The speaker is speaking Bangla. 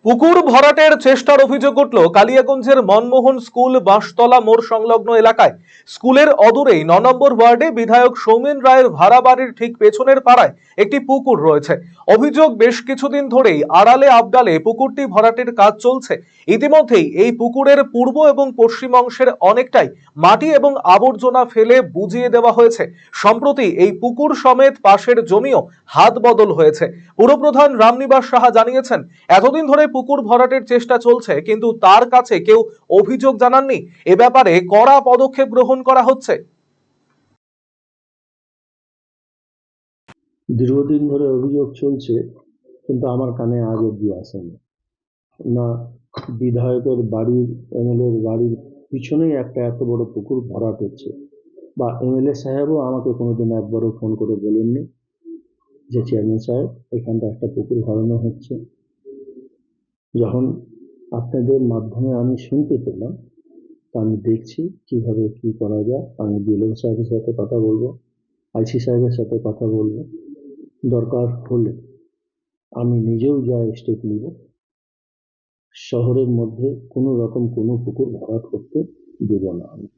পুকুর ভরাটের চেষ্টার অভিযোগ উঠল কালিয়াগঞ্জের মনমোহন স্কুল বাঁশতলা মোড় সংলগ্ন এলাকায়। স্কুলের অদূরেই ৯ নম্বর ওয়ার্ডে বিধায়ক সৌমেন রায়ের ভাড়া বাড়ির ঠিক পেছনের পাড়ায় একটি পুকুর রয়েছে। অভিযোগ, বেশ কিছুদিন ধরেই আড়ালে আবডালে পুকুরটি ভরাটের কাজ চলছে। ইতিমধ্যেই এই পুকুরের পূর্ব এবং পশ্চিম অংশের অনেকটাই মাটি এবং আবর্জনা ফেলে বুঝিয়ে দেওয়া হয়েছে। সম্প্রতি এই পুকুর সমেত পাশের জমিও হাত বদল হয়েছে। পুরপ্রধান রামনিবাস সাহা জানিয়েছেন, এতদিন ধরে পুকুর ভরাটের চেষ্টা চলছে, কিন্তু তার কাছে কেউ অভিযোগ জানাননি। এ ব্যাপারে কড়া পদক্ষেপ গ্রহণ করা হচ্ছে। দীর্ঘদিন ধরে অভিযোগ চলছে, কিন্তু আমার কানে আজ অব্দি আসেনি। না, বিধায়কের বাড়ির, এমএলএর বাড়ির পিছনেই একটা এত বড় পুকুর ভরাট হচ্ছে, বা এমএলএ সাহেবও আমাকে কোনোদিন একবারও ফোন করে বলেননি যে চেয়ারম্যান সাহেব এখানটা একটা পুকুর ভরানো হচ্ছে। যখন আপনাদের মাধ্যমে আমি শুনতে পেলাম, তা আমি দেখছি কিভাবে কি করা যায়। আমি বিএলও সাহেবের সাথে কথা বলবো, আইসি সাহেবের সাথে কথা বলবো, দরকার হলে আমি নিজেও যা স্টেপ নিব। শহরের মধ্যে কোনো রকম কোনো পুকুর ভরাট করতে দেব না আমি।